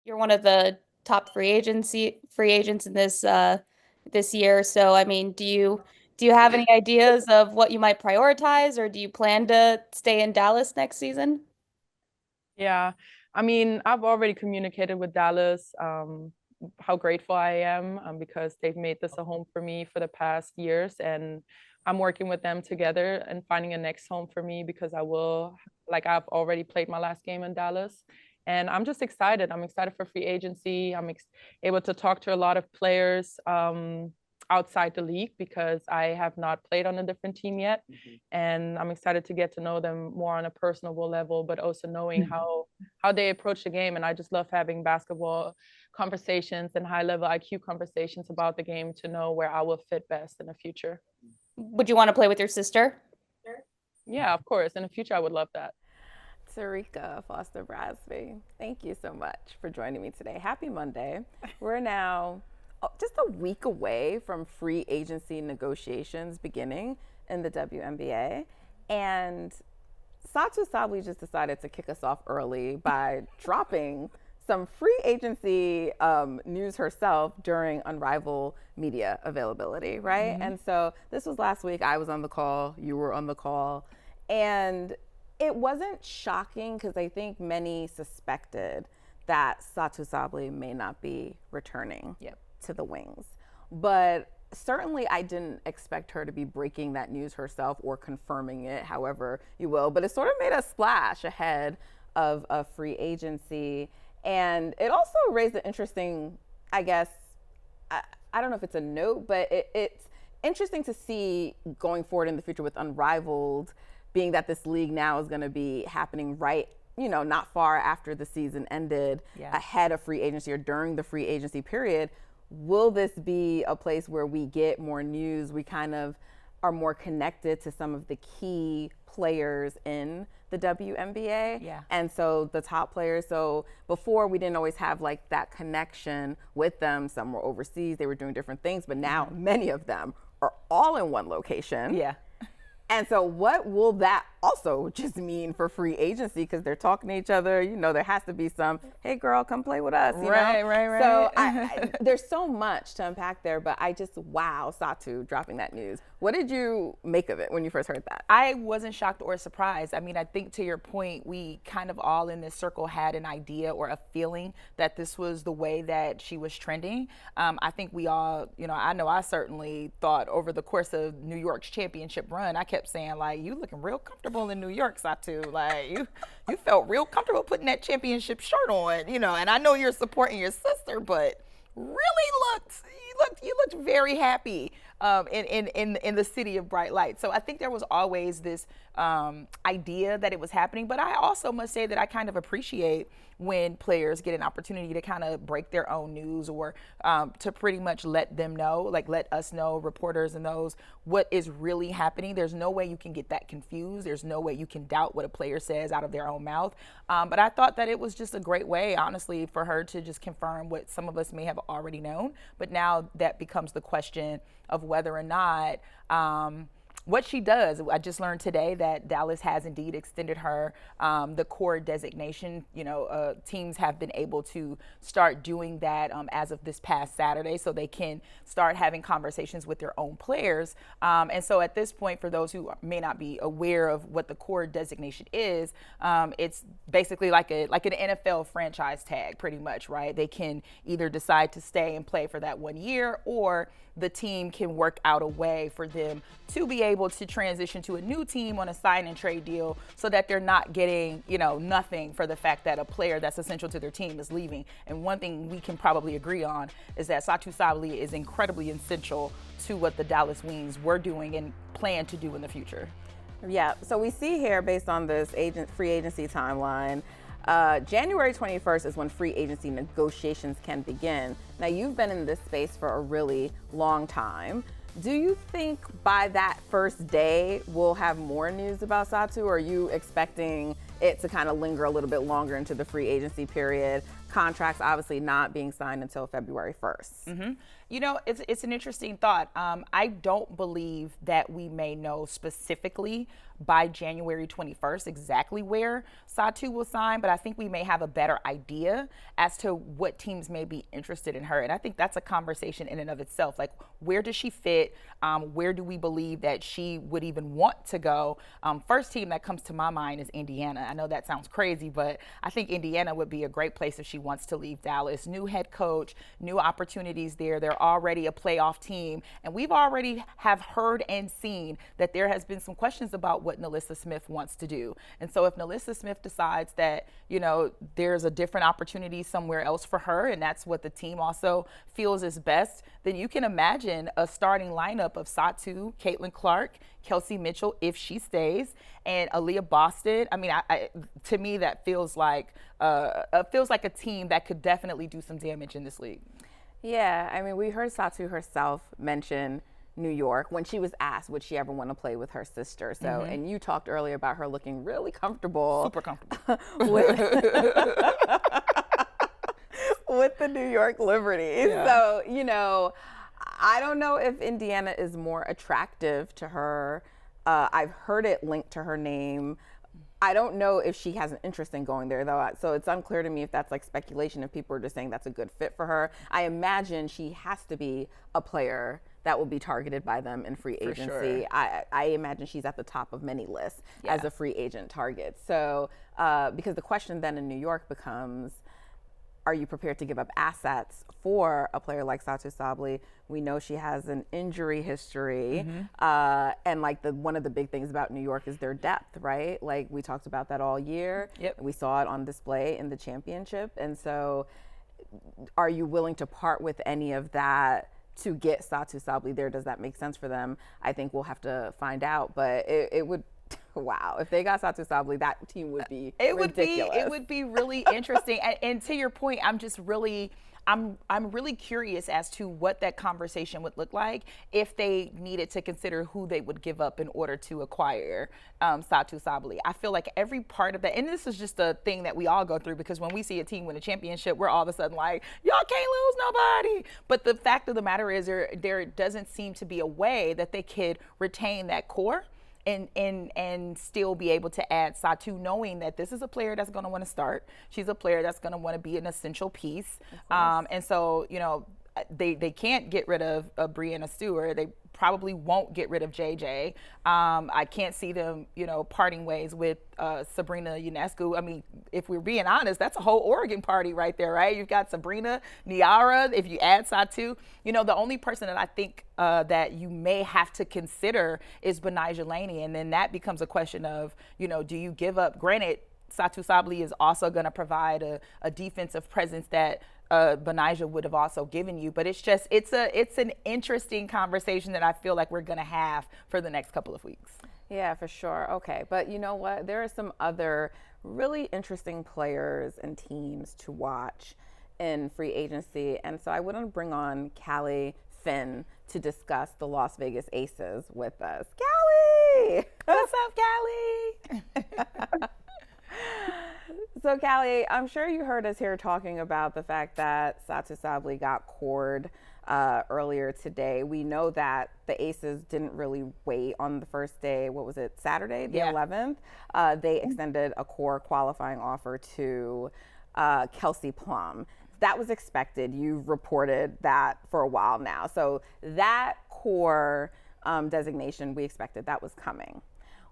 you're one of the top free agents in this year. So, I mean, do you have any ideas of what you might prioritize, or do you plan to stay in Dallas next season? Yeah, I mean, I've already communicated with Dallas how grateful I am because they've made this a home for me for the past years, and I'm working with them together and finding a next home for me because I've already played my last game in Dallas, and I'm just excited. I'm excited for free agency. Able to talk to a lot of players. Outside the league because I have not played on a different team yet. And I'm excited to get to know them more on a personable level, but also knowing how they approach the game. And I just love having basketball conversations and high level IQ conversations about the game to know where I will fit best in the future. Would you want to play with your sister? Yeah, of course. In the future, I would love that. Terrika, Foster-Brasby, thank you so much for joining me today. Happy Monday. We're now just a week away from free agency negotiations beginning in the WNBA. And Satou Sabally just decided to kick us off early by dropping some free agency news herself during Unrivaled media availability, right? Mm-hmm. And so this was last week. I was on the call, you were on the call, and it wasn't shocking because I think many suspected that Satou Sabally may not be returning to the Wings. But certainly I didn't expect her to be breaking that news herself or confirming it, however you will. But it sort of made a splash ahead of a free agency. And it also raised an interesting, I guess, I don't know if it's a note, but it's interesting to see going forward in the future with Unrivaled, being that this league now is going to be happening right, not far after the season ended, ahead of free agency or during the free agency period. Will this be a place where we get more news? We kind of are more connected to some of the key players in the WNBA. Yeah. And so the top players. So before we didn't always have like that connection with them. Some were overseas, they were doing different things, but now many of them are all in one location. Yeah. And so what will that also just mean for free agency? Because they're talking to each other, there has to be some, hey girl, come play with us, Right. So there's so much to unpack there, but wow, Satou dropping that news. What did you make of it when you first heard that? I wasn't shocked or surprised. I mean, I think to your point, we kind of all in this circle had an idea or a feeling that this was the way that she was trending. I think we all, I know I certainly thought over the course of New York's championship run, I kept saying, like, you looking real comfortable in New York, Satou. Like, you felt real comfortable putting that championship shirt on, and I know you're supporting your sister, but really you looked very happy in the city of bright light. So I think there was always this idea that it was happening, but I also must say that I kind of appreciate when players get an opportunity to kind of break their own news or to pretty much let them know, like let us know, reporters and those, what is really happening. There's no way you can get that confused. There's no way you can doubt what a player says out of their own mouth. But I thought that it was just a great way, honestly, for her to just confirm what some of us may have already known. But now that becomes the question of whether or not what she does. I just learned today that Dallas has indeed extended her the core designation. Teams have been able to start doing that as of this past Saturday, so they can start having conversations with their own players. And so at this point, for those who may not be aware of what the core designation is, it's basically like an NFL franchise tag, pretty much, right? They can either decide to stay and play for that 1 year, or the team can work out a way for them to be able to transition to a new team on a sign and trade deal so that they're not getting, nothing for the fact that a player that's essential to their team is leaving. And one thing we can probably agree on is that Satou Sabally is incredibly essential to what the Dallas Wings were doing and plan to do in the future. Yeah, so we see here, based on this free agency timeline, January 21st is when free agency negotiations can begin. Now, you've been in this space for a really long time. Do you think by that first day we'll have more news about Satou, or are you expecting it to kind of linger a little bit longer into the free agency period? Contracts obviously not being signed until February 1st. Mm-hmm. It's an interesting thought. I don't believe that we may know specifically by January 21st exactly where Satou will sign, but I think we may have a better idea as to what teams may be interested in her. And I think that's a conversation in and of itself. Like, where does she fit? Where do we believe that she would even want to go? First team that comes to my mind is Indiana. I know that sounds crazy, but I think Indiana would be a great place if she wants to leave Dallas. New head coach, new opportunities there. They're already a playoff team. And we've already have heard and seen that there has been some questions about what NaLyssa Smith wants to do. And so if NaLyssa Smith decides that, you know, there's a different opportunity somewhere else for her, and that's what the team also feels is best, then you can imagine a starting lineup of Satou, Caitlin Clark, Kelsey Mitchell, if she stays, and Aaliyah Boston. I mean, to me, that feels like a team that could definitely do some damage in this league. Yeah, I mean, we heard Satou herself mention New York when she was asked would she ever want to play with her sister. So, and you talked earlier about her looking really comfortable. Super comfortable. with the New York Liberty. Yeah. So, you know, I don't know if Indiana is more attractive to her. I've heard it linked to her name. I don't know if she has an interest in going there, though. So it's unclear to me if that's like speculation, if people are just saying that's a good fit for her. I imagine she has to be a player that will be targeted by them in free agency. For sure. I imagine she's at the top of many lists as a free agent target. So because the question then in New York becomes, are you prepared to give up assets for a player like Satou Sabally? We know she has an injury history. And like one of the big things about New York is their depth, right? Like we talked about that all year. Yep. We saw it on display in the championship. And so are you willing to part with any of that to get Satou Sabally there? Does that make sense for them? I think we'll have to find out, but it would, wow, if they got Satou Sabally, that team would be ridiculous. It would be really interesting. And to your point, I'm really curious as to what that conversation would look like if they needed to consider who they would give up in order to acquire Satou Sabally. I feel like every part of that, and this is just a thing that we all go through, because when we see a team win a championship, we're all of a sudden like, y'all can't lose nobody. But the fact of the matter is there doesn't seem to be a way that they could retain that core and still be able to add Satou, knowing that this is a player that's going to want to start. She's a player that's going to want to be an essential piece. And so, you know, they can't get rid of Breanna Stewart. They probably won't get rid of JJ. I can't see them, you know, parting ways with Sabrina Ionescu. I mean, if we're being honest, that's a whole Oregon party right there, right? You've got Sabrina, Niara, if you add Satou. You know, the only person that I think that you may have to consider is Benijah Laney. And then that becomes a question of, you know, do you give up? Granted, Satou Sabally is also going to provide a defensive presence that Benijah would have also given you, but it's an interesting conversation that I feel like we're going to have for the next couple of weeks. Yeah, for sure. Okay, but you know what? There are some other really interesting players and teams to watch in free agency, and so I want to bring on Callie Fin to discuss the Las Vegas Aces with us. Callie! What's up, Callie? So, Callie, I'm sure you heard us here talking about the fact that Satou Sabally got cored earlier today. We know that the Aces didn't really wait on the first day. What was it, Saturday, the 11th? They extended a core qualifying offer to Kelsey Plum. That was expected. You've reported that for a while now. So that core designation, we expected that was coming.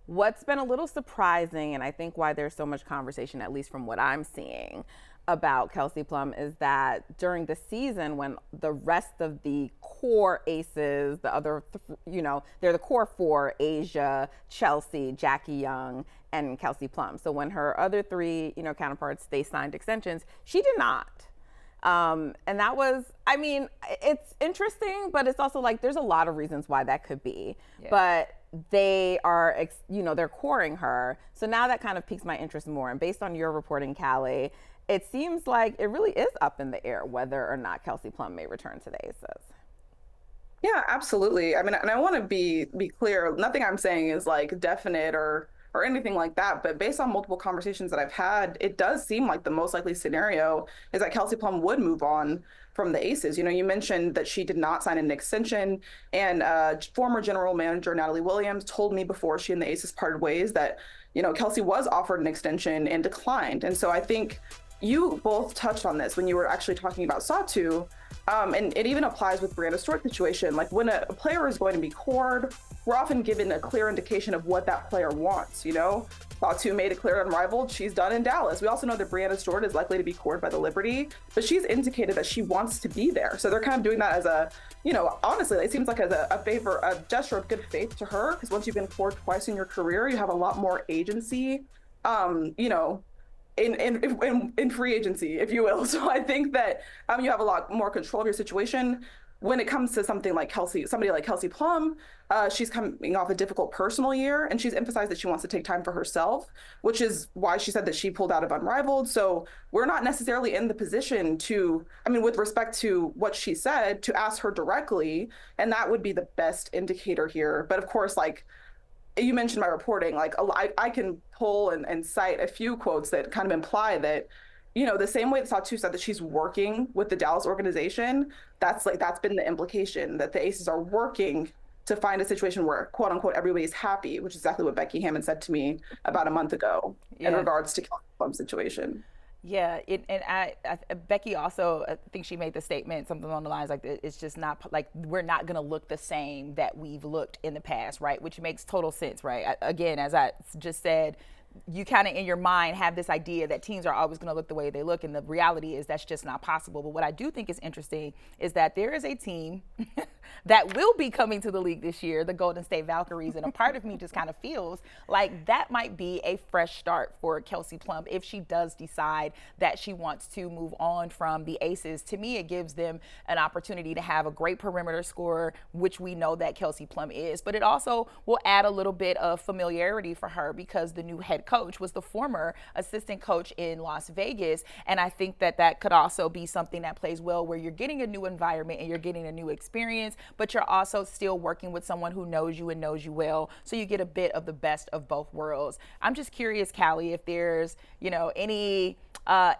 What's been a little surprising, and I think why there's so much conversation, at least from what I'm seeing, about Kelsey Plum, is that during the season when the rest of the core Aces, the other, they're the core four, Asia, Chelsea, Jackie Young, and Kelsey Plum. So when her other three, counterparts, they signed extensions, she did not. And that was, I mean, it's interesting, but it's also like there's a lot of reasons why that could be. Yeah. But they are, they're coring her. So now that kind of piques my interest more. And based on your reporting, Callie, it seems like it really is up in the air whether or not Kelsey Plum may return to the Aces. Yeah, absolutely. I mean, and I want to be clear. Nothing I'm saying is like definite or or anything like that. But based on multiple conversations that I've had, it does seem like the most likely scenario is that Kelsey Plum would move on from the Aces. You know, you mentioned that she did not sign an extension, and former general manager Natalie Williams told me before she and the Aces parted ways that, you know, Kelsey was offered an extension and declined. And so I think you both touched on this when you were actually talking about Satou. And it even applies with Brianna Stewart's situation. Like when a player is going to be cored, we're often given a clear indication of what that player wants, you know? Satou made it clear unrivaled, she's done in Dallas. We also know that Brianna Stewart is likely to be cored by the Liberty, but she's indicated that she wants to be there. So they're kind of doing that as a, you know, honestly, it seems like as a gesture of good faith to her, because once you've been cored twice in your career, you have a lot more agency, you know, in free agency, if you will. So I think that you have a lot more control of your situation. When it comes to something like somebody like Kelsey Plum, she's coming off a difficult personal year, and she's emphasized that she wants to take time for herself, which is why she said that she pulled out of Unrivaled. So we're not necessarily in the position to, I mean, with respect to what she said, to ask her directly, and that would be the best indicator here. But of course, like, you mentioned my reporting, like I can pull and cite a few quotes that kind of imply that, you know, the same way that Satou said that she's working with the Dallas organization, that's been the implication, that the Aces are working to find a situation where, quote unquote, everybody's happy, which is exactly what Becky Hammon said to me about a month ago in regards to Kelsey Plum's situation. Yeah, Becky also, I think she made the statement, something along the lines like, it's just not, like, we're not going to look the same that we've looked in the past, right? Which makes total sense, right? Again, as I just said, you kind of in your mind have this idea that teams are always going to look the way they look, and the reality is that's just not possible. But what I do think is interesting is that there is a team that will be coming to the league this year, the Golden State Valkyries, and a part of me just kind of feels like that might be a fresh start for Kelsey Plum if she does decide that she wants to move on from the Aces. To me, it gives them an opportunity to have a great perimeter scorer, which we know that Kelsey Plum is, but it also will add a little bit of familiarity for her because the new head coach was the former assistant coach in Las Vegas. And I think that that could also be something that plays well, where you're getting a new environment and you're getting a new experience, but you're also still working with someone who knows you and knows you well. So you get a bit of the best of both worlds. I'm just curious, Callie, if there's, you know, any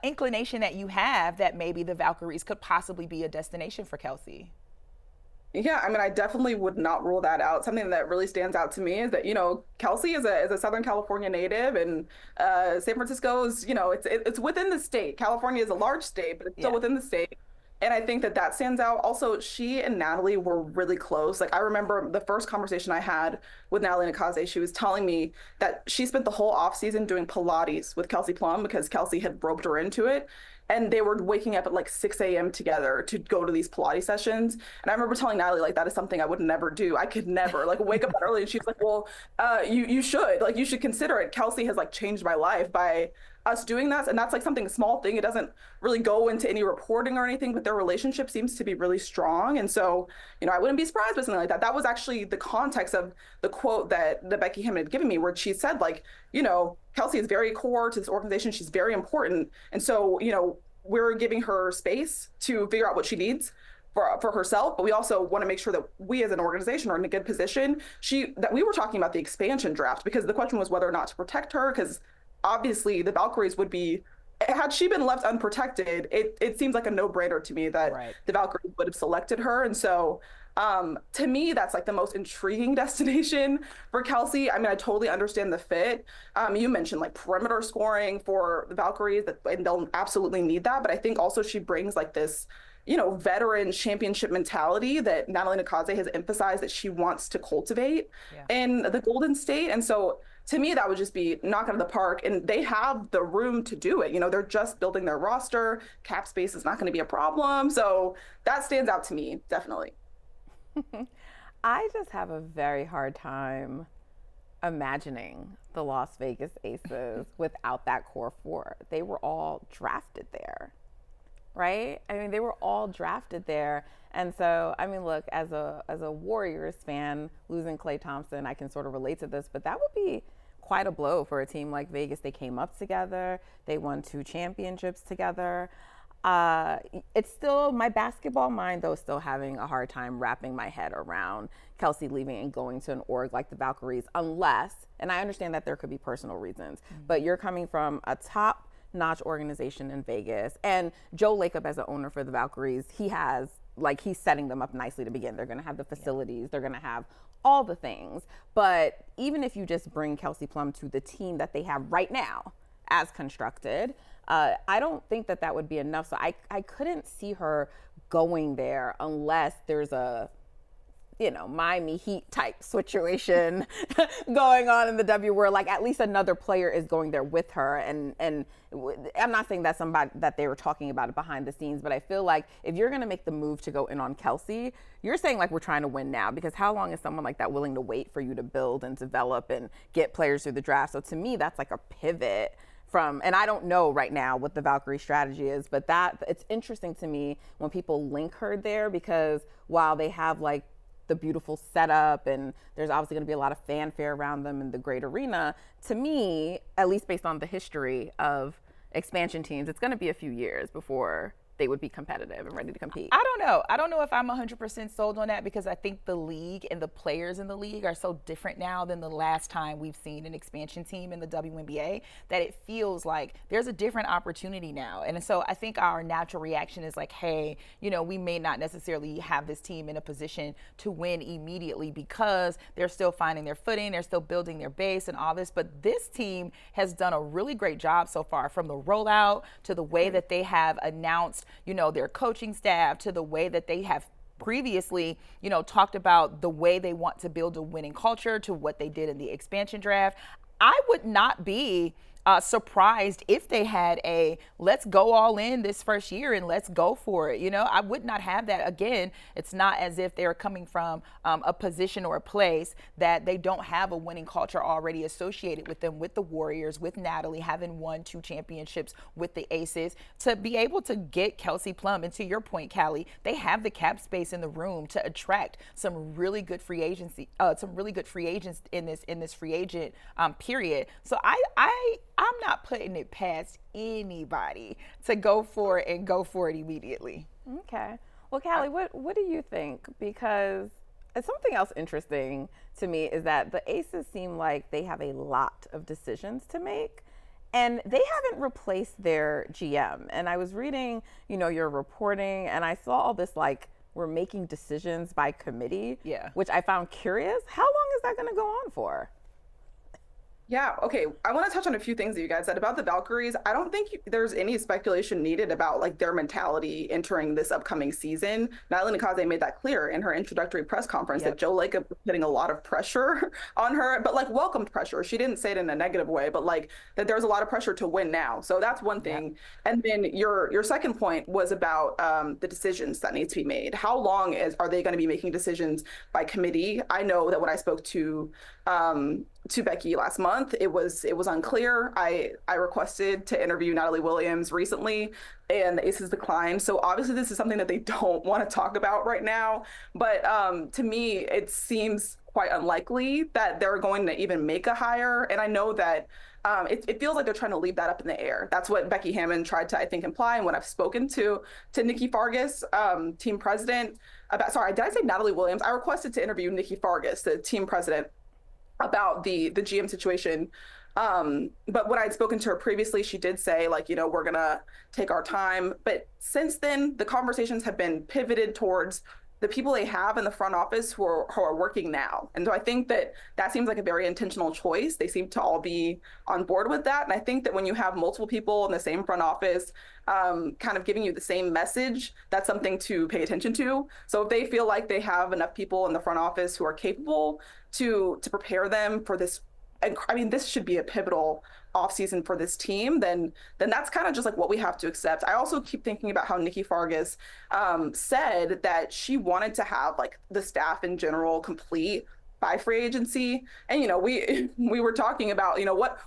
inclination that you have that maybe the Valkyries could possibly be a destination for Kelsey. Yeah, I mean, I definitely would not rule that out. Something that really stands out to me is that, you know, Kelsey is a Southern California native, and San Francisco is, you know, it's within the state. California is a large state, but it's still within the state. And I think that that stands out. Also, she and Natalie were really close. Like, I remember the first conversation I had with Natalie Nakaze, she was telling me that she spent the whole offseason doing Pilates with Kelsey Plum because Kelsey had roped her into it. And they were waking up at like 6 a.m. together to go to these Pilates sessions. And I remember telling Natalie, like, that is something I would never do. I could never, like, wake up that early. And she was like, well, you should. Like, you should consider it. Kelsey has, like, changed my life by us doing that. And that's, like, something small thing. It doesn't really go into any reporting or anything, but their relationship seems to be really strong. And so, you know, I wouldn't be surprised by something like that. That was actually the context of the quote that Becky Hammon had given me, where she said, like, you know, Kelsey is very core to this organization. She's very important. And so, you know, we're giving her space to figure out what she needs for herself, but we also want to make sure that we as an organization are in a good position. That we were talking about the expansion draft, because the question was whether or not to protect her, because obviously the Valkyries would be, had she been left unprotected, it seems like a no-brainer to me that the Valkyries would have selected her. And so to me, that's like the most intriguing destination for Kelsey. I mean, I totally understand the fit. You mentioned like perimeter scoring for the Valkyries, and they'll absolutely need that. But I think also she brings like this, you know, veteran championship mentality that Natalie Nakaze has emphasized that she wants to cultivate in the Golden State. And so to me, that would just be knock out of the park. And they have the room to do it. You know, they're just building their roster. Cap space is not going to be a problem. So that stands out to me, definitely. I just have a very hard time imagining the Las Vegas Aces without that core four. They were all drafted there, right? I mean, they were all drafted there. And so, I mean, look, as a Warriors fan, losing Klay Thompson, I can sort of relate to this, but that would be quite a blow for a team like Vegas. They came up together. They won 2 championships together. It's still, my basketball mind though is still having a hard time wrapping my head around Kelsey leaving and going to an org like the Valkyries, unless, and I understand that there could be personal reasons, but you're coming from a top notch organization in Vegas, and Joe Lacob as the owner for the Valkyries, he's setting them up nicely to begin. They're going to have the facilities, they're going to have all the things. But even if you just bring Kelsey Plum to the team that they have right now as constructed, I don't think that would be enough. So I couldn't see her going there unless there's a Miami Heat type situation going on in the W, where like at least another player is going there with her. And I'm not saying that's somebody that they were talking about it behind the scenes, but I feel like if you're going to make the move to go in on Kelsey, you're saying like we're trying to win now, because how long is someone like that willing to wait for you to build and develop and get players through the draft? So to me, that's like a pivot from, and I don't know right now what the Valkyrie strategy is, but that it's interesting to me when people link her there, because while they have like the beautiful setup and there's obviously going to be a lot of fanfare around them in the great arena, to me, at least based on the history of expansion teams, it's going to be a few years before they would be competitive and ready to compete. I don't know. I don't know if I'm 100% sold on that, because I think the league and the players in the league are so different now than the last time we've seen an expansion team in the WNBA, that it feels like there's a different opportunity now. And so I think our natural reaction is like, hey, we may not necessarily have this team in a position to win immediately because they're still finding their footing, they're still building their base and all this. But this team has done a really great job so far, from the rollout to the way that they have announced their coaching staff, to the way that they have previously, talked about the way they want to build a winning culture, to what they did in the expansion draft. I would not be surprised if they had a let's go all in this first year and let's go for it. I would not have that. Again, it's not as if they're coming from a position or a place that they don't have a winning culture already associated with them, with the Warriors, with Natalie, having won 2 championships with the Aces. To be able to get Kelsey Plum, and to your point, Callie, they have the cap space in the room to attract some really good free agents in this free agent period. So I'm not putting it past anybody to go for it and go for it immediately. Okay. Well, Callie, what do you think? Because something else interesting to me is that the Aces seem like they have a lot of decisions to make, and they haven't replaced their GM. And I was reading, your reporting, and I saw all this like, we're making decisions by committee, which I found curious. How long is that going to go on for? Yeah, okay. I want to touch on a few things that you guys said about the Valkyries. I don't think there's any speculation needed about like their mentality entering this upcoming season. Natalie Nakaze made that clear in her introductory press conference that Joe Lacob was putting a lot of pressure on her, but like welcomed pressure. She didn't say it in a negative way, but like that there's a lot of pressure to win now. So that's one thing. And then your second point was about the decisions that need to be made. How long are they going to be making decisions by committee? I know that when I spoke to Becky last month, it was unclear. I requested to interview Natalie Williams recently, and the Aces declined. So obviously this is something that they don't want to talk about right now. But to me, it seems quite unlikely that they're going to even make a hire. And I know that it feels like they're trying to leave that up in the air. That's what Becky Hammond tried to, I think, imply. And when I've spoken to Nikki Fargas, team president, did I say Natalie Williams? I requested to interview Nikki Fargas, the team president, about the GM situation. But when I'd spoken to her previously, she did say, like, we're going to take our time. But since then, the conversations have been pivoted towards the people they have in the front office who are working now. And so I think that seems like a very intentional choice. They seem to all be on board with that. And I think that when you have multiple people in the same front office, kind of giving you the same message, that's something to pay attention to. So if they feel like they have enough people in the front office who are capable to prepare them for this, I mean, this should be a pivotal offseason for this team, then that's kind of just like what we have to accept. I also keep thinking about how Nikki Fargas said that she wanted to have like the staff in general complete by free agency. And, we were talking about,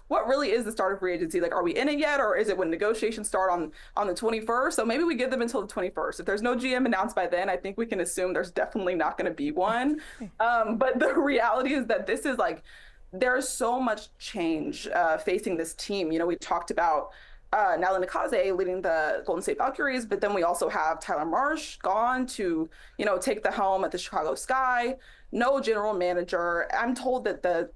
what really is the start of free agency? Like, are we in it yet? Or is it when negotiations start on the 21st? So maybe we give them until the 21st. If there's no GM announced by then, I think we can assume there's definitely not going to be one. But the reality is that this is like, there's so much change facing this team. We talked about Natalie leading the Golden State Valkyries, but then we also have Tyler Marsh gone to, take the helm at the Chicago Sky. No general manager. I'm told that the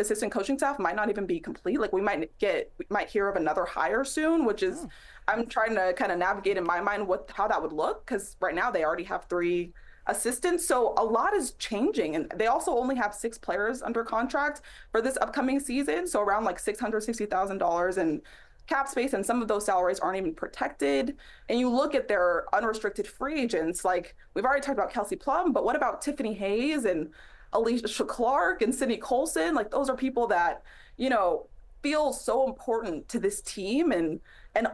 assistant coaching staff might not even be complete. Like we might hear of another hire soon, which is I'm trying to kind of navigate in my mind how that would look, because right now they already have 3 assistants. So a lot is changing, and they also only have 6 players under contract for this upcoming season. So around like $660,000 in cap space, and some of those salaries aren't even protected. And you look at their unrestricted free agents, like we've already talked about Kelsey Plum, but what about Tiffany Hayes and Alicia Clark and Sydney Colson? Like those are people that, feel so important to this team, and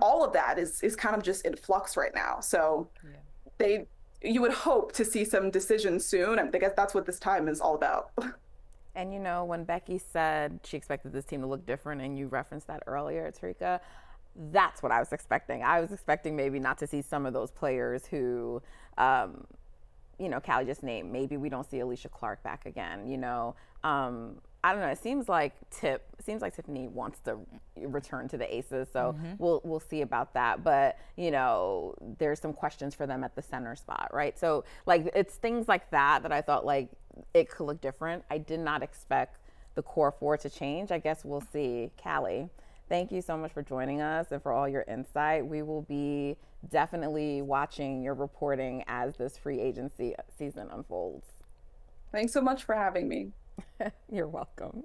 all of that is kind of just in flux right now. So you would hope to see some decisions soon. I guess that's what this time is all about. And when Becky said she expected this team to look different, and you referenced that earlier, Terrika, that's what I was expecting. I was expecting maybe not to see some of those players who, Callie just named. Maybe we don't see Alicia Clark back again. I don't know. It seems like Tiffany wants to return to the Aces, so we'll see about that. But there's some questions for them at the center spot, right? So it's things like that I thought it could look different. I did not expect the core 4 to change. I guess we'll see. Callie, thank you so much for joining us and for all your insight. We will be definitely watching your reporting as this free agency season unfolds. Thanks so much for having me. You're welcome.